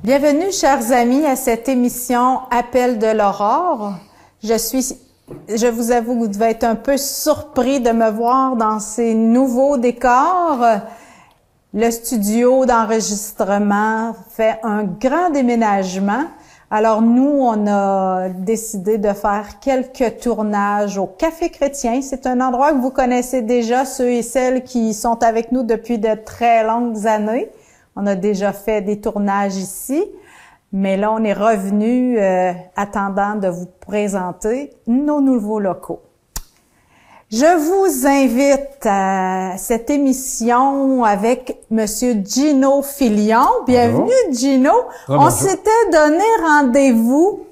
Bienvenue, chers amis, à cette émission Appel de l'aurore. Je vous avoue que vous devez être un peu surpris de me voir dans ces nouveaux décors. Le studio d'enregistrement fait un grand déménagement. Alors nous, on a décidé de faire quelques tournages au Café Chrétien. C'est un endroit que vous connaissez déjà, ceux et celles qui sont avec nous depuis de très longues années. On a déjà fait des tournages ici, mais là, on est revenu attendant de vous présenter nos nouveaux locaux. Je vous invite à cette émission avec Monsieur Gino Filion. Bienvenue, Gino. On s'était donné rendez-vous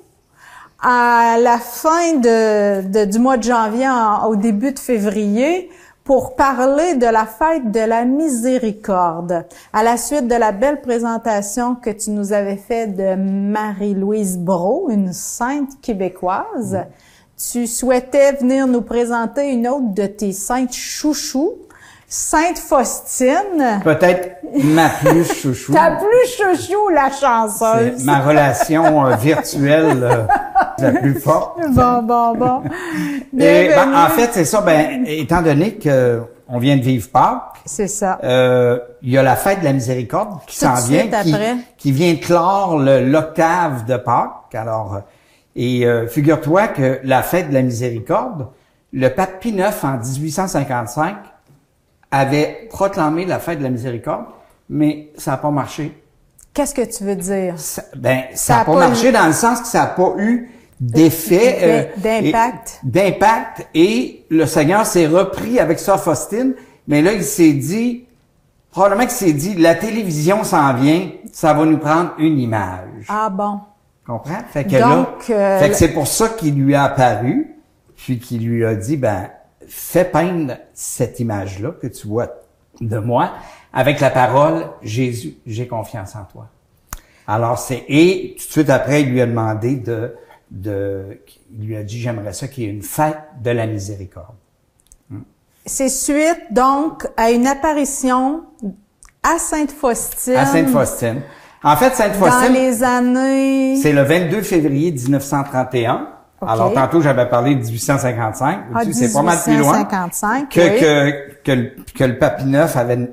à la fin du mois de janvier, au début de février, pour parler de la fête de la miséricorde. À la suite de la belle présentation que tu nous avais faite de Marie-Louise Brault, une sainte québécoise, tu souhaitais venir nous présenter une autre de tes saintes chouchous, Sainte Faustine. Peut-être ma plus chouchou. Ta plus chouchou, la chanceuse. C'est ma relation virtuelle la plus forte. Bon. Et en fait, c'est ça. Étant donné que on vient de vivre Pâques, c'est ça. Il y a la fête de la miséricorde qui s'en vient, qui vient clore l'octave de Pâques. Alors, figure-toi que la fête de la miséricorde, le pape Pie IX en 1855 avait proclamé la fête de la miséricorde, mais ça n'a pas marché. Qu'est-ce que tu veux dire? Ça n'a pas marché dans le sens que ça n'a pas eu d'effet, d'impact, et le Seigneur s'est repris avec ça, Faustine, mais là, probablement qu'il s'est dit, la télévision s'en vient, ça va nous prendre une image. Ah bon. Comprends? Fait que c'est pour ça qu'il lui a apparu, puis qu'il lui a dit, fais peindre cette image-là que tu vois de moi avec la parole « Jésus, j'ai confiance en toi ». Alors et tout de suite après, il lui a demandé il lui a dit « J'aimerais ça qu'il y ait une fête de la miséricorde ». C'est suite donc à une apparition à Sainte Faustine. À Sainte Faustine. En fait, Sainte Faustine, dans les années... c'est le 22 février 1931. Okay. Alors, tantôt, j'avais parlé de 1855. C'est pas mal plus loin que le pape Pie IX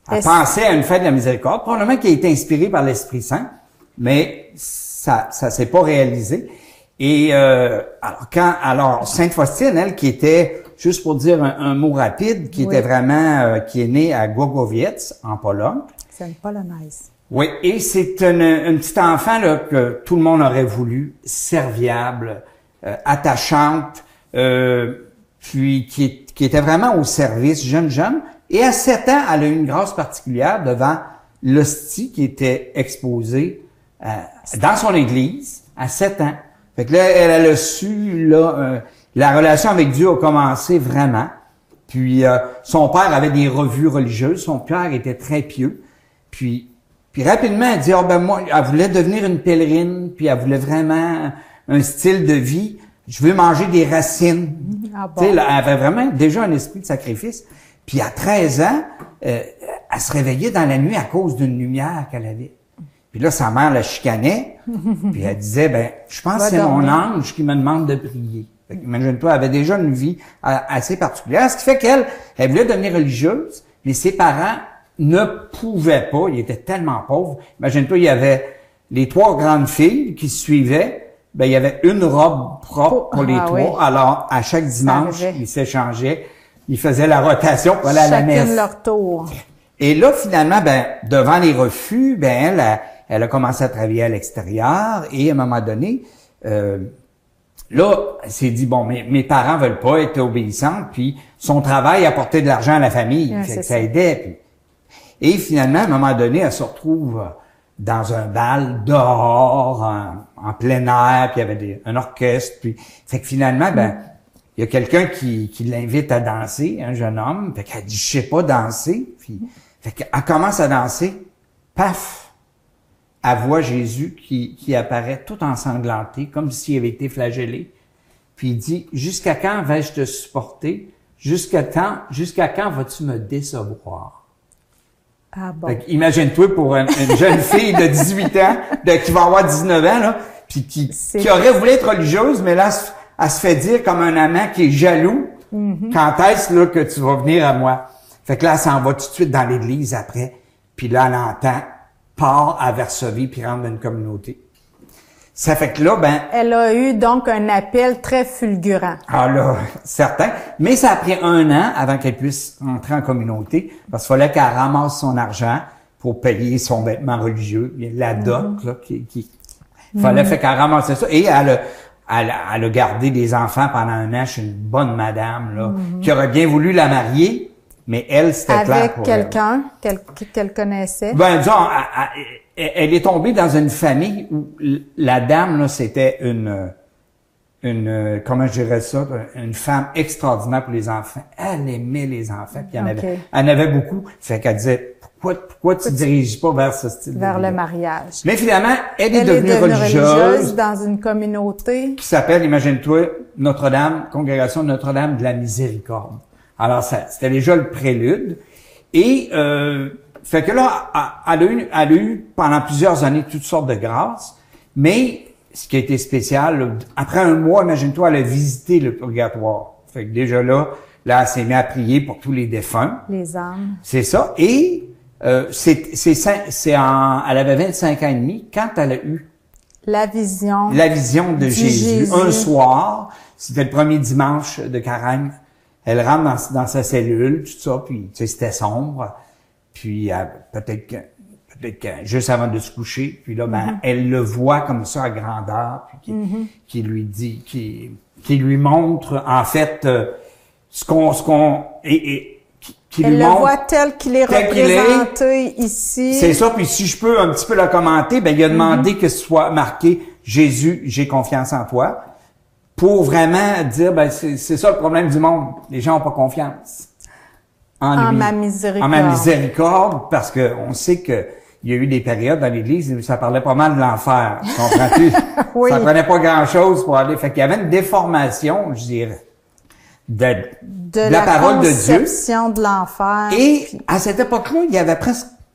a pensé à une fête de la miséricorde. Probablement qu'il a été inspiré par l'Esprit Saint, mais ça s'est pas réalisé. Et alors Sainte Faustine, elle, qui était, juste pour dire un mot rapide, qui était vraiment, qui est née à Głogowiec, en Pologne. C'est une Polonaise. Oui, et c'est une petite enfant là que tout le monde aurait voulu, serviable, attachante, puis qui était vraiment au service, jeune. Et à 7 ans, elle a eu une grâce particulière devant l'hostie qui était exposée dans son église à 7 ans. Fait que là, elle a su, la relation avec Dieu a commencé vraiment. Puis son père avait des revues religieuses, son père était très pieux. Puis rapidement, elle dit, moi, elle voulait devenir une pèlerine, puis elle voulait vraiment un style de vie. Je veux manger des racines. Ah bon. Tu sais, elle avait vraiment déjà un esprit de sacrifice. Puis à 13 ans, elle se réveillait dans la nuit à cause d'une lumière qu'elle avait. Puis là, sa mère la chicanait, puis elle disait, je pense que c'est mon ange qui me demande de prier. Imagine-toi, elle avait déjà une vie assez particulière, ce qui fait elle voulait devenir religieuse, mais ses parents ne pouvaient pas, ils étaient tellement pauvres. Imagine-toi, il y avait les 3 grandes filles qui suivaient, il y avait une robe propre pour les 3. Oui. Alors, à chaque dimanche, ils s'échangeaient, ils faisaient la rotation pour aller à la messe. Chacune leur tour. Et là, finalement, devant les refus, elle a commencé à travailler à l'extérieur et à un moment donné, là, elle s'est dit, mes parents veulent pas être obéissants, puis son travail apportait de l'argent à la famille, ça aidait. Puis. Et finalement, à un moment donné, elle se retrouve dans un bal dehors, en plein air, puis il y avait un orchestre, puis fait que finalement, il y a quelqu'un qui l'invite à danser, un jeune homme, fait qu'elle dit, je sais pas danser, puis fait qu'elle commence à danser, paf, elle voit Jésus qui apparaît tout ensanglanté, comme s'il avait été flagellé, puis il dit, jusqu'à quand vais-je te supporter? Jusqu'à quand vas-tu me décevoir? Ah bon. Imagine-toi pour une jeune fille de 18 ans, qui va avoir 19 ans, là, puis qui aurait voulu être religieuse, mais là, elle se fait dire comme un amant qui est jaloux, quand est-ce là que tu vas venir à moi? Fait que là, elle s'en va tout de suite dans l'église après, puis là, elle entend, part à Varsovie, puis rentre dans une communauté. Ça fait que là, elle a eu donc un appel très fulgurant. Ah là, certain. Mais ça a pris 1 an avant qu'elle puisse entrer en communauté, parce qu'il fallait qu'elle ramasse son argent pour payer son vêtement religieux, la dot, là, fait qu'elle ramassait ça. Et elle a gardé des enfants pendant 1 an chez une bonne madame, là, qui aurait bien voulu la marier, mais elle, c'était clair pour elle. Avec quelqu'un qu'elle connaissait? Disons, elle est tombée dans une famille où la dame, là, c'était une comment je dirais ça, une femme extraordinaire pour les enfants. Elle aimait les enfants, puis elle en avait beaucoup. Fait qu'elle disait, pourquoi tu ne diriges pas vers ce style vers le mariage. Mais finalement, elle est devenue religieuse dans une communauté qui s'appelle, imagine-toi, Notre-Dame, Congrégation Notre-Dame de la Miséricorde. Alors, c'était déjà le prélude. Et fait que là, elle a eu pendant plusieurs années toutes sortes de grâces, mais ce qui a été spécial, là, après 1 mois, imagine-toi, elle a visité le purgatoire. Fait que déjà là, elle s'est mise à prier pour tous les défunts. Les âmes. C'est ça. Et elle avait 25 ans et demi quand elle a eu la vision de Jésus. Un soir, c'était le premier dimanche de Carême. Elle rentre dans sa cellule, tout ça, puis tu sais, c'était sombre. Puis peut-être que juste avant de se coucher, puis là, elle le voit comme ça à grandeur, puis qui lui dit, qui lui montre en fait ce qu'on qui lui montre. Elle le voit tel qu'il est représenté ici. C'est ça. Puis si je peux un petit peu le commenter, il a demandé que ce soit marqué Jésus, j'ai confiance en toi, pour vraiment dire c'est ça le problème du monde. Les gens n'ont pas confiance en lui. Ma miséricorde. En ma miséricorde, parce que on sait que il y a eu des périodes dans l'Église où ça parlait pas mal de l'enfer. Comprends-tu? Oui. Ça prenait pas grand-chose pour aller. Fait qu'il y avait une déformation, je dirais, de la parole de Dieu. Conception de l'enfer. Et à cette époque-là, il y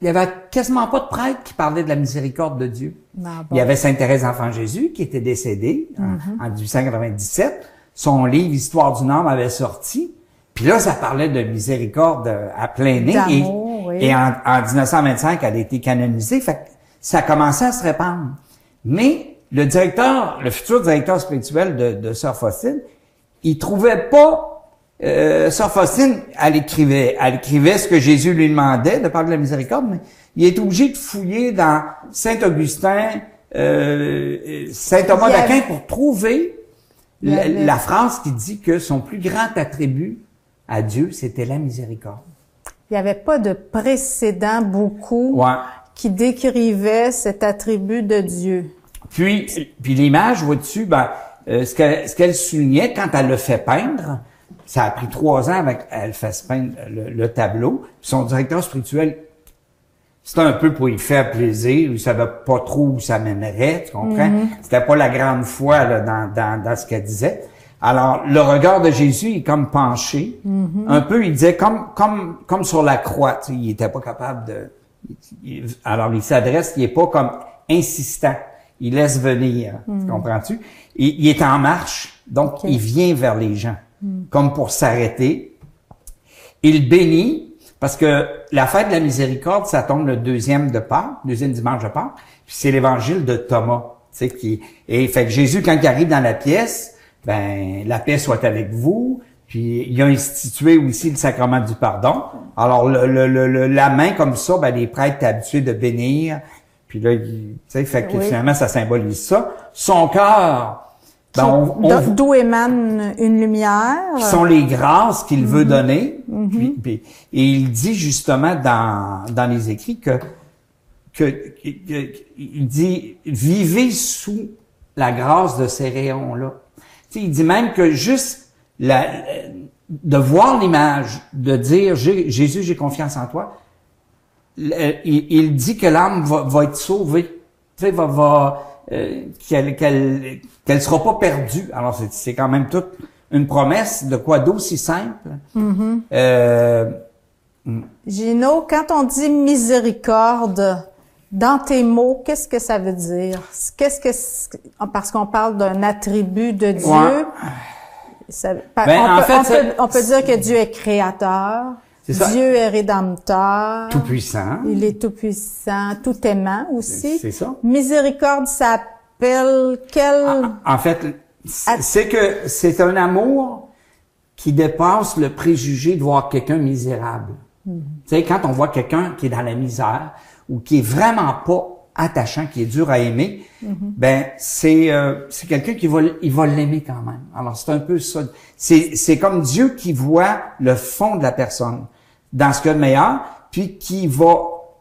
avait quasiment pas de prêtre qui parlait de la miséricorde de Dieu. Ah bon. Il y avait Sainte Thérèse d'Enfant Jésus qui était décédée en 1897. Son livre Histoire d'une âme avait sorti. Puis là, ça parlait de miséricorde à plein nez. Et en 1925, elle a été canonisée. Fait que ça commençait à se répandre. Mais le futur directeur spirituel de Sœur Faustine, il trouvait pas Sœur Faustine, elle écrivait ce que Jésus lui demandait de parler de la miséricorde, mais il est obligé de fouiller dans Saint Augustin, Saint Thomas d'Aquin pour trouver la phrase qui dit que son plus grand attribut à Dieu, c'était la miséricorde. Il n'y avait pas de précédent beaucoup qui décrivait cet attribut de Dieu. Puis l'image, vois-tu, ce qu'elle soulignait quand elle le fait peindre, ça a pris 3 ans avant qu'elle fasse peindre le tableau. Puis son directeur spirituel, c'était un peu pour y faire plaisir, il savait pas trop où ça mènerait, tu comprends? C'était pas la grande foi là, dans ce qu'elle disait. Alors, le regard de Jésus est comme penché. Un peu, il disait comme sur la croix, tu sais, il était pas capable alors, il s'adresse, il est pas comme insistant. Il laisse venir. Comprends-tu? Il est en marche, donc il vient vers les gens, comme pour s'arrêter. Il bénit, parce que la fête de la miséricorde, ça tombe le deuxième dimanche de Pâques, puis c'est l'évangile de Thomas, tu sais, et fait que Jésus, quand il arrive dans la pièce, la paix soit avec vous, puis il a institué aussi le sacrement du pardon. Alors, la main comme ça, les prêtres étaient habitués de bénir, puis là, tu sais, fait que finalement, ça symbolise ça. Son cœur, d'où émane une lumière. Qui sont les grâces qu'il veut donner. Et il dit justement dans les écrits il dit, vivez sous la grâce de ces rayons-là. Tu sais, il dit même que juste de voir l'image, de dire, Jésus, j'ai confiance en toi, il dit que l'âme va être sauvée. Tu sais, qu'elle sera pas perdue. Alors, c'est quand même toute une promesse de quoi d'aussi simple. Gino, quand on dit miséricorde, dans tes mots, qu'est-ce que ça veut dire? Parce qu'on parle d'un attribut de Dieu. Ouais. On peut dire que Dieu est créateur. Dieu est rédempteur. Tout puissant. Il est tout puissant, tout aimant aussi. C'est ça. Miséricorde, ça appelle quel... En fait, c'est que c'est un amour qui dépasse le préjugé de voir quelqu'un misérable. Tu sais, quand on voit quelqu'un qui est dans la misère ou qui est vraiment pas attachant, qui est dur à aimer, ben c'est quelqu'un qui va l'aimer quand même. Alors c'est un peu ça. C'est comme Dieu qui voit le fond de la personne dans ce qu'il y a de meilleur, puis qui va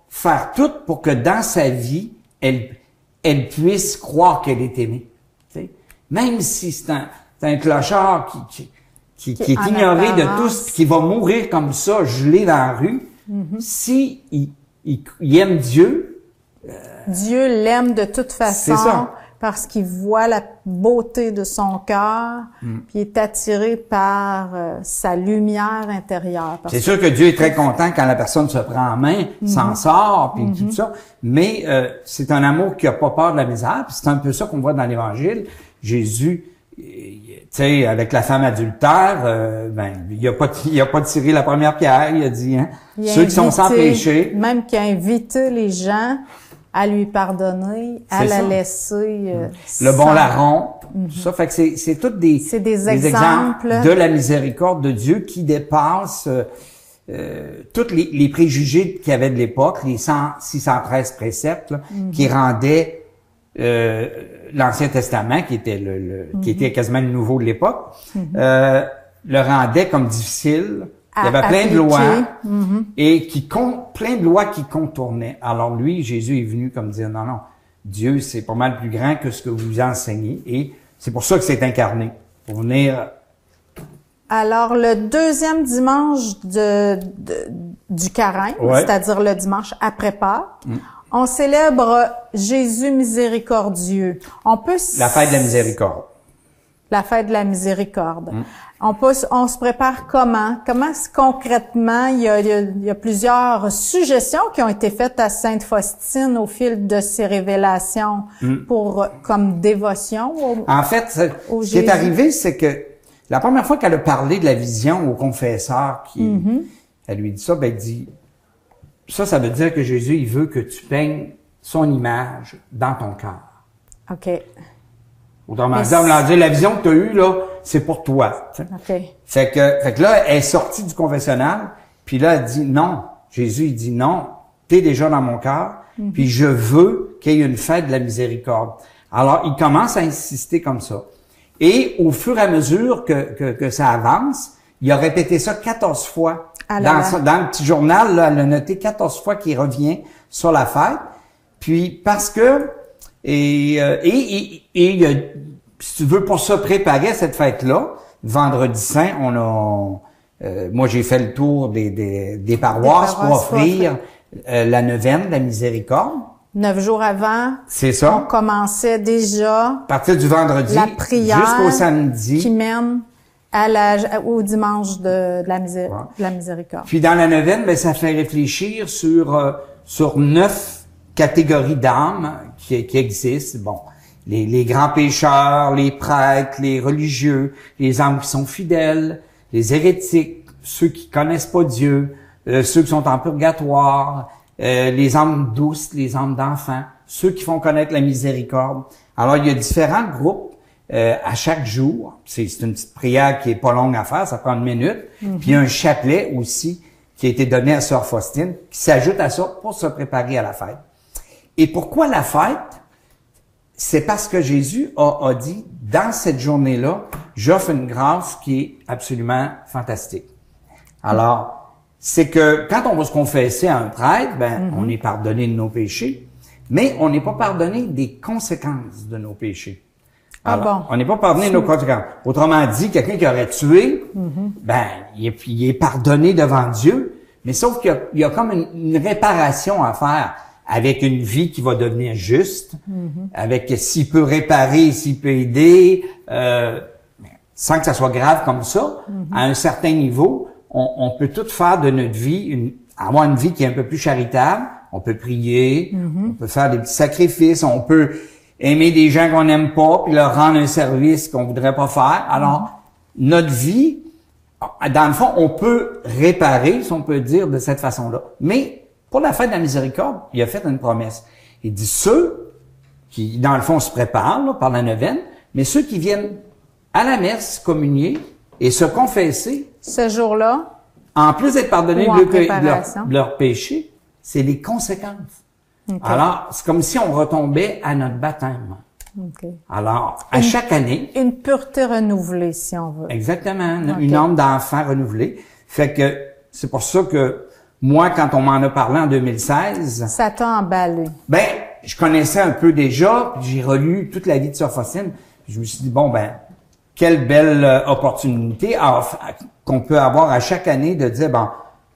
faire tout pour que dans sa vie elle puisse croire qu'elle est aimée. Tu sais? Même si c'est un clochard qui est ignoré de tous, puis qui va mourir comme ça, gelé dans la rue, si il aime Dieu, Dieu l'aime de toute façon parce qu'il voit la beauté de son cœur, puis est attiré par sa lumière intérieure. C'est sûr que Dieu est très content quand la personne se prend en main, s'en sort, puis tout ça, mais c'est un amour qui a pas peur de la misère, puis c'est un peu ça qu'on voit dans l'Évangile. Jésus, tu sais, avec la femme adultère, il a pas tiré la première pierre, il a dit, ceux qui sont sans péché. Même qui a invité les gens à lui pardonner, à la laisser le bon larron, tout ça. Fait que c'est toutes des exemples de la miséricorde de Dieu qui dépassent tous les préjugés qu'il y avait de l'époque, les 613 préceptes là, qui rendaient l'Ancien Testament, qui était qui était quasiment le Nouveau de l'époque, le rendait comme difficile. Il y avait plein de lois et plein de lois qui contournaient. Alors lui, Jésus est venu comme dire non, Dieu c'est pas mal plus grand que ce que vous enseignez et c'est pour ça que c'est incarné pour venir. Alors le deuxième dimanche du Carême, c'est-à-dire le dimanche après Pâques, on célèbre Jésus miséricordieux. La fête de la miséricorde. La fête de la miséricorde. On se prépare comment? Comment concrètement? Il y a plusieurs suggestions qui ont été faites à Sainte Faustine au fil de ses révélations comme dévotion. En fait, ce qui est arrivé, c'est que la première fois qu'elle a parlé de la vision au confesseur, elle lui dit ça, elle dit, ça veut dire que Jésus, il veut que tu peignes son image dans ton cœur. OK. Autrement dit, on l'a dit, la vision que tu as eue, là, c'est pour toi. Okay. Fait que là, elle est sortie du confessionnal, puis là, elle dit non. Jésus, il dit non, t'es déjà dans mon cœur, puis je veux qu'il y ait une fête de la miséricorde. Alors, il commence à insister comme ça. Et au fur et à mesure que ça avance, il a répété ça 14 fois. Dans le petit journal, là, elle a noté 14 fois qu'il revient sur la fête. Puis, parce que Et si tu veux, pour se préparer à cette fête-là, vendredi saint, moi j'ai fait le tour des paroisses pour offrir la neuvaine de la miséricorde. 9 jours avant, c'est ça. On commençait déjà à partir du vendredi la prière jusqu'au samedi qui mène au dimanche de la miséricorde. Puis dans la neuvaine, ça fait réfléchir sur 9 catégories d'âmes qui existent. Bon, les grands pécheurs, les prêtres, les religieux, les âmes qui sont fidèles, les hérétiques, ceux qui connaissent pas Dieu, ceux qui sont en purgatoire, les âmes douces, les âmes d'enfants, ceux qui font connaître la miséricorde. Alors, il y a différents groupes à chaque jour. C'est une petite prière qui est pas longue à faire, ça prend 1 minute. Puis il y a un chapelet aussi qui a été donné à Sœur Faustine, qui s'ajoute à ça pour se préparer à la fête. Et pourquoi la fête? C'est parce que Jésus a dit, dans cette journée-là, j'offre une grâce qui est absolument fantastique. Alors, c'est que quand on va se confesser à un prêtre, on est pardonné de nos péchés, mais on n'est pas pardonné des conséquences de nos péchés. Alors, on n'est pas pardonné de nos conséquences. Autrement dit, quelqu'un qui aurait tué, il est pardonné devant Dieu, mais sauf qu'il y a comme une réparation à faire avec une vie qui va devenir juste, avec s'il peut réparer, s'il peut aider, sans que ça soit grave comme ça, à un certain niveau, on peut tout faire de notre vie, avoir une vie qui est un peu plus charitable. On peut prier, on peut faire des petits sacrifices, on peut aimer des gens qu'on n'aime pas, puis leur rendre un service qu'on voudrait pas faire. Alors, notre vie, dans le fond, on peut réparer, si on peut dire de cette façon-là. Mais pour la fête de la miséricorde, il a fait une promesse. Il dit ceux qui, dans le fond, se préparent là, par la neuvaine, mais ceux qui viennent à la messe, communier et se confesser. Ce jour-là. En plus d'être pardonnés de leur péché, c'est les conséquences. Okay. Alors, c'est comme si on retombait à notre baptême. Okay. Alors, à chaque année. Une pureté renouvelée, si on veut. Exactement. Okay. Une âme d'enfant renouvelée. Fait que, c'est pour ça que, moi, quand on m'en a parlé en 2016. Ça t'a emballé. Ben, je connaissais un peu déjà, puis j'ai relu toute la vie de Sœur Faustine. Je me suis dit, bon, ben, quelle belle opportunité qu'on peut avoir à chaque année de dire, bon,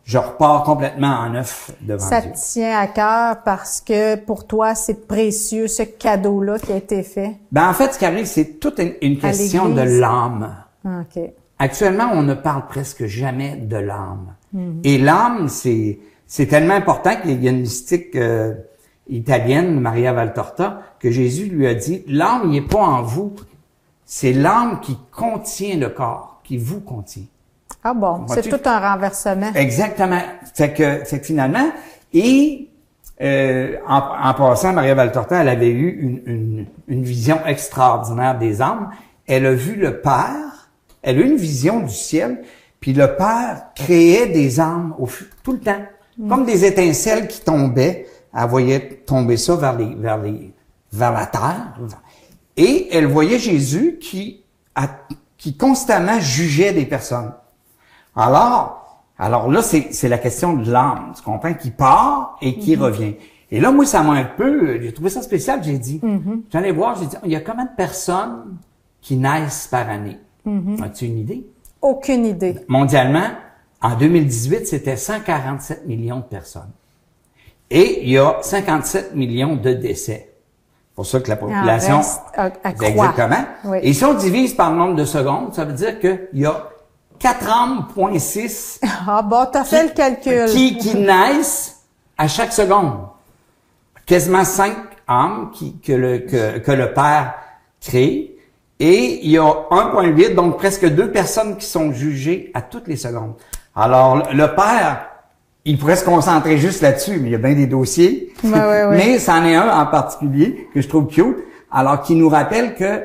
je repars complètement en neuf devant Dieu. Ça te tient à cœur parce que pour toi, c'est précieux, ce cadeau-là qui a été fait? Ben, en fait, ce qui arrive, c'est toute une question de l'âme. Okay. Actuellement, on ne parle presque jamais de l'âme. Et l'âme, c'est tellement important qu'il y a une mystique italienne, Maria Valtorta, que Jésus lui a dit, l'âme n'est pas en vous, c'est l'âme qui contient le corps, qui vous contient. Ah bon, c'est tout un renversement. Exactement. Fait que finalement, en passant, Maria Valtorta, elle avait eu une vision extraordinaire des âmes. Elle a vu le Père, elle a eu une vision du ciel, puis le Père créait des âmes tout le temps, comme des étincelles qui tombaient. Elle voyait tomber ça vers la terre. Et elle voyait Jésus qui constamment jugeait des personnes. Alors là, c'est la question de l'âme, tu comprends, qui part et qui revient. Et là, moi, ça m'a j'ai trouvé ça spécial, j'ai dit, j'allais voir, j'ai dit, il y a combien de personnes qui naissent par année? As-tu une idée? Aucune idée. Mondialement, en 2018, c'était 147 millions de personnes. Et il y a 57 millions de décès. C'est pour ça que la population... Exactement. Oui. Et si on divise par le nombre de secondes, ça veut dire qu'il y a 4 âmes,6 ah bon, t'as fait le calcul. Qui naissent à chaque seconde. Quasiment 5 âmes que le Père crée. Et il y a 1,8, donc presque 2 personnes qui sont jugées à toutes les secondes. Alors, le Père, il pourrait se concentrer juste là-dessus, mais il y a bien des dossiers. Ouais. Mais c'en est un en particulier que je trouve cute, alors qui nous rappelle que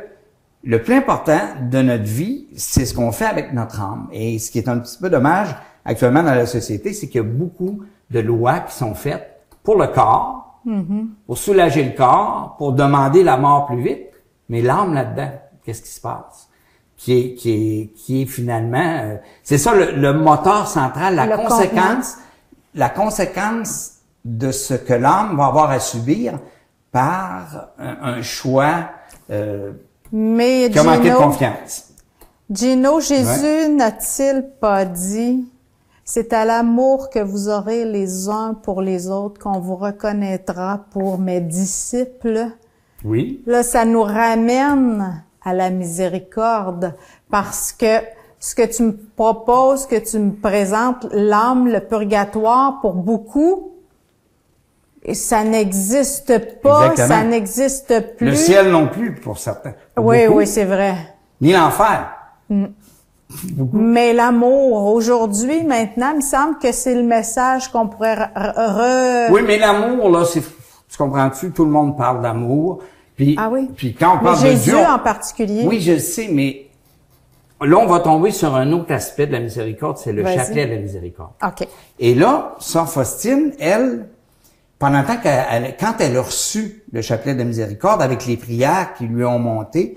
le plus important de notre vie, c'est ce qu'on fait avec notre âme. Et ce qui est un petit peu dommage actuellement dans la société, c'est qu'il y a beaucoup de lois qui sont faites pour le corps, pour soulager le corps, pour demander la mort plus vite. Mais l'âme là-dedans, qu'est-ce qui se passe? Qui est finalement... c'est ça le moteur central, la conséquence de ce que l'âme va avoir à subir par un choix... Mais qui a manqué de confiance. Gino, Jésus n'a-t-il pas dit, c'est à l'amour que vous aurez les uns pour les autres qu'on vous reconnaîtra pour mes disciples? Oui. Là, ça nous ramène à la miséricorde parce que ce que tu me proposes, que tu me présentes, l'âme, le purgatoire, pour beaucoup, et ça n'existe pas, exactement. Ça n'existe plus. Le ciel non plus pour certains. Pour oui, beaucoup. Oui, c'est vrai. Ni l'enfer. Mais l'amour, aujourd'hui, maintenant, il me semble que c'est le message qu'on pourrait Oui, mais l'amour, là, tu comprends-tu? Tout le monde parle d'amour. Puis, ah oui? Puis quand on parle de Dieu... Jésus en particulier. Oui, je sais, mais là, on va tomber sur un autre aspect de la miséricorde, c'est le chapelet de la miséricorde. OK. Et là, Sœur Faustine, elle... Pendant le temps quand elle a reçu le chapelet de miséricorde avec les prières qui lui ont monté,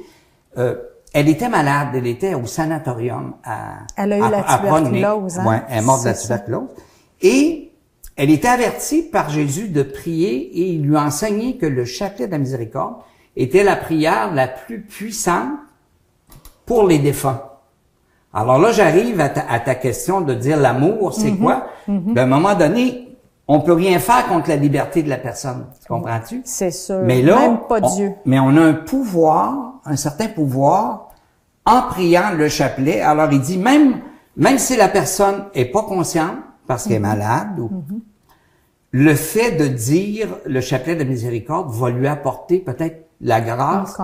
elle était malade, elle était au sanatorium elle a eu la tuberculose. Ouais, elle est morte de la tuberculose. Et elle était avertie par Jésus de prier et il lui a enseigné que le chapelet de la miséricorde était la prière la plus puissante pour les défunts. Alors là, j'arrive à ta question de dire l'amour, c'est quoi? À un moment donné, on peut rien faire contre la liberté de la personne. Comprends-tu? C'est sûr. Mais là, même pas Dieu. Mais on a un pouvoir, un certain pouvoir, en priant le chapelet. Alors, il dit, même même si la personne est pas consciente parce qu'elle est malade, ou le fait de dire le chapelet de miséricorde va lui apporter peut-être la grâce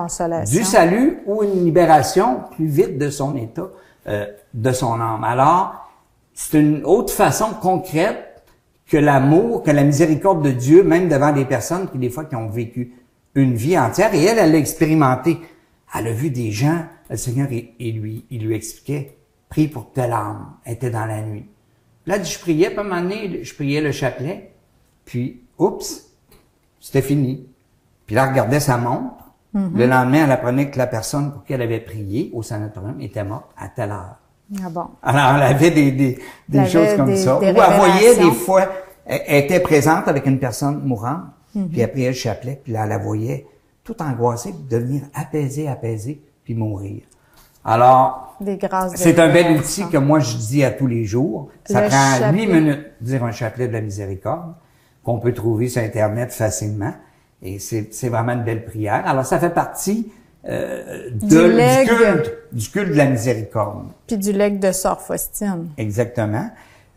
du salut ou une libération plus vite de son état, de son âme. Alors, c'est une autre façon concrète que l'amour, que la miséricorde de Dieu, même devant des personnes qui, des fois, qui ont vécu une vie entière, et elle l'a expérimenté. Elle a vu des gens, le Seigneur, il lui expliquait, prie pour telle âme, elle était dans la nuit. Là, je priais, puis à un moment donné, je priais le chapelet, puis, oups, c'était fini. Puis là, elle regardait sa montre. Le lendemain, elle apprenait que la personne pour qui elle avait prié au sanatorium était morte à telle heure. Ah bon. Alors, elle avait des choses comme ça. Ou elle voyait des fois, elle était présente avec une personne mourante, puis elle priait le chapelet, puis là, elle la voyait tout angoissée, puis devenir apaisée, puis mourir. Alors, c'est un bel outil que moi, je dis à tous les jours. Ça prend 8 minutes de dire un chapelet de la miséricorde, qu'on peut trouver sur Internet facilement. Et c'est vraiment une belle prière. Alors, ça fait partie du culte de la miséricorde. Puis du legs de Sœur Faustine. Exactement.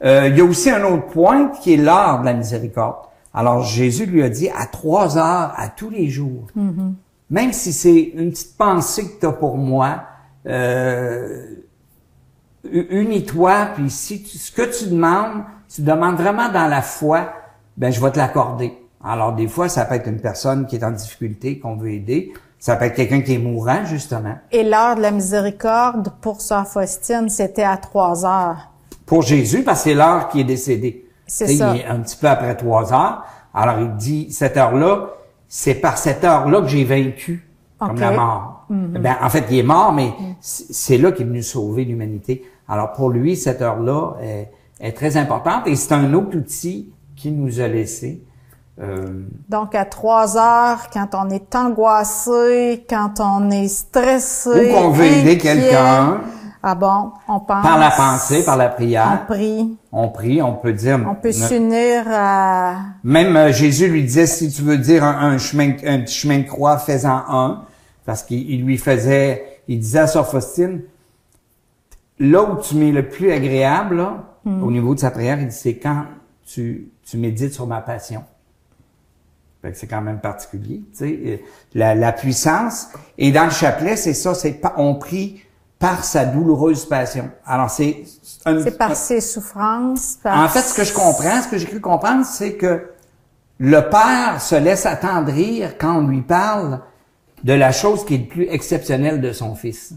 Il y a aussi un autre point qui est l'heure de la miséricorde. Alors, Jésus lui a dit à 3 heures, à tous les jours. Même si c'est une petite pensée que tu as pour moi, unis-toi, puis si ce que tu demandes vraiment dans la foi, ben je vais te l'accorder. Alors, des fois, ça peut être une personne qui est en difficulté, qu'on veut aider. Ça peut être quelqu'un qui est mourant, justement. Et l'heure de la miséricorde, pour Sœur Faustine, c'était à 3 heures. Pour Jésus, parce que c'est l'heure qui est décédé. C'est ça. Il est un petit peu après 3 heures. Alors, il dit, cette heure-là, c'est par cette heure-là que j'ai vaincu comme la mort. Ben, en fait, il est mort, mais c'est là qu'il est venu sauver l'humanité. Alors, pour lui, cette heure-là est très importante et c'est un autre outil qu'il nous a laissé. Donc, à 3 heures, quand on est angoissé, quand on est stressé, ou qu'on veut aider quelqu'un. Ah bon, on pense. Par la pensée, par la prière. On prie, on peut dire. On peut s'unir à... Même Jésus lui disait, si tu veux dire un petit chemin de croix, fais-en un. Parce qu'il il disait à Sœur Faustine, là où tu m'es le plus agréable, là, au niveau de sa prière, il dit, c'est quand tu médites sur ma passion. Fait que c'est quand même particulier, tu sais, la puissance. Et dans le chapelet, c'est ça, on prie par sa douloureuse passion. Alors c'est par ses souffrances. En fait, ce que j'ai cru comprendre, c'est que le Père se laisse attendrir quand on lui parle de la chose qui est le plus exceptionnelle de son Fils.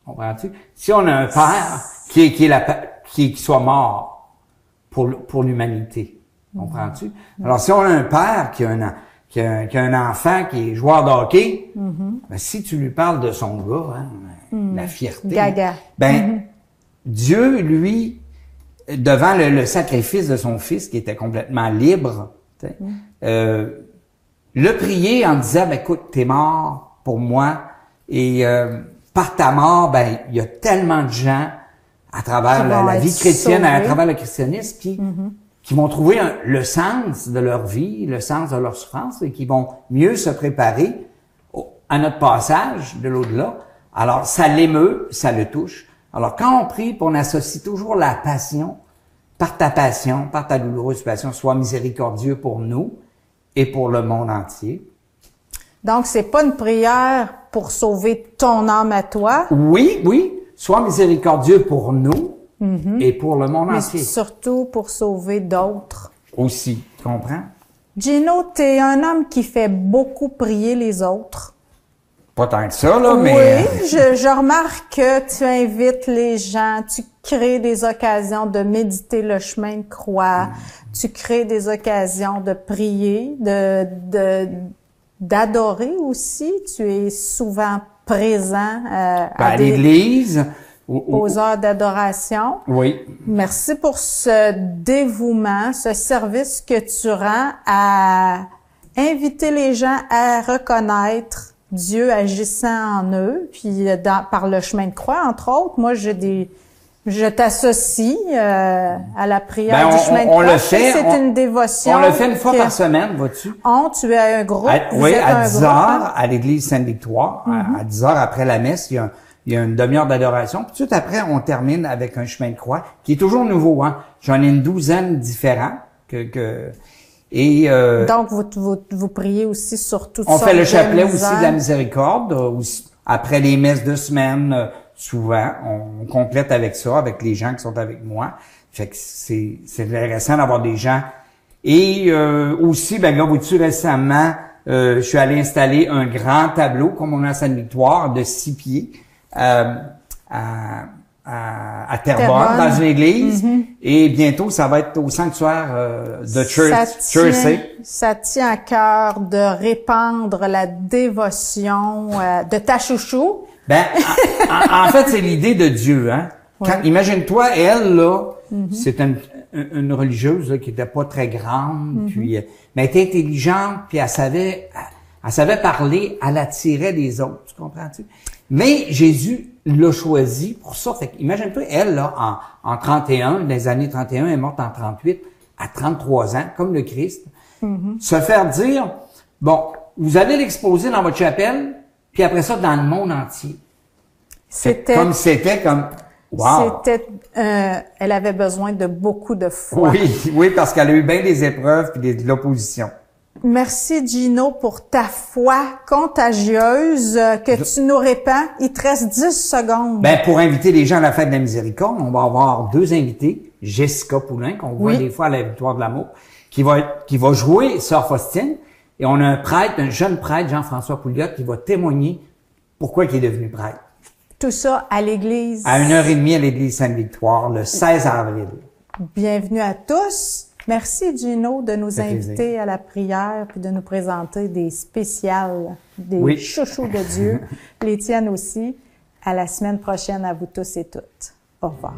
Comprends-tu? Si on a un Père qui soit mort pour l'humanité. Comprends-tu? Alors, si on a un père qui a un enfant qui est joueur de hockey, ben, si tu lui parles de son gars, la fierté. Gaga. Dieu, lui, devant le sacrifice de son fils qui était complètement libre, le prier en disant, ben, écoute, t'es mort pour moi et par ta mort, ben, il y a tellement de gens à travers la vie chrétienne, sauvés. À travers le christianisme qui vont trouver le sens de leur vie, le sens de leur souffrance et qui vont mieux se préparer à notre passage de l'au-delà. Alors, ça l'émeut, ça le touche. Alors, quand on prie, on associe toujours la passion, par ta douloureuse passion, sois miséricordieux pour nous et pour le monde entier. Donc, c'est pas une prière pour sauver ton âme à toi. Oui, sois miséricordieux pour nous. Et pour le monde entier. Mais surtout pour sauver d'autres. Aussi, tu comprends? Gino, t'es un homme qui fait beaucoup prier les autres. Pas tant que ça, là, mais... Oui, je remarque que tu invites les gens, tu crées des occasions de méditer le chemin de croix, tu crées des occasions de prier, d'adorer aussi. Tu es souvent présent à l'église. Aux heures d'adoration. Oui. Merci pour ce dévouement, ce service que tu rends à inviter les gens à reconnaître Dieu agissant en eux, puis par le chemin de croix, entre autres. Moi, je t'associe à la prière du chemin de croix. On le fait. C'est une dévotion. On le fait une fois par semaine, vois-tu? Tu as un groupe. À 10 heures, à l'église Sainte-Victoire. À 10 heures après la messe, il il y a une demi-heure d'adoration. Puis tout de suite après, on termine avec un chemin de croix qui est toujours nouveau. Hein. J'en ai une douzaine différents. Donc, vous priez aussi sur toutes sortes de On fait le chapelet aussi de la miséricorde. Après les messes de semaine, souvent, on complète avec ça, avec les gens qui sont avec moi. Fait que c'est intéressant d'avoir des gens. Et aussi, ben là, vois-tu, récemment, je suis allé installer un grand tableau, comme on a à Sainte-Victoire, de 6 pieds à Terrebonne, dans une église. Et bientôt, ça va être au sanctuaire de Jersey. Ça tient à cœur de répandre la dévotion de ta chouchou. Ben, en fait, c'est l'idée de Dieu, hein. Oui. Imagine-toi, elle, là, c'est une religieuse là, qui était pas très grande, puis mais elle était intelligente, puis elle savait parler, elle attirait les autres, tu comprends-tu? Mais Jésus l'a choisi pour ça. Fait imagine-toi, elle, là, en 31, les années 31, elle est morte en 38, à 33 ans, comme le Christ, se faire dire, bon, vous allez l'exposer dans votre chapelle, puis après ça, dans le monde entier. C'était comme, wow. Elle avait besoin de beaucoup de foi. Oui, parce qu'elle a eu bien des épreuves puis de l'opposition. Merci Gino pour ta foi contagieuse que tu nous répands. Il te reste 10 secondes. Ben, pour inviter les gens à la fête de la miséricorde, on va avoir 2 invités. Jessica Poulain, qu'on voit des fois à la Victoire de l'amour, qui va jouer Sœur Faustine. Et on a un jeune prêtre, Jean-François Pouliot, qui va témoigner pourquoi il est devenu prêtre. Tout ça à l'église. À 1h30 à l'église Sainte-Victoire, le 16 avril. Bienvenue à tous. Merci Gino de nous inviter à la prière puis de nous présenter des spéciales, des chouchous de Dieu, les tiennes aussi. À la semaine prochaine à vous tous et toutes. Au revoir.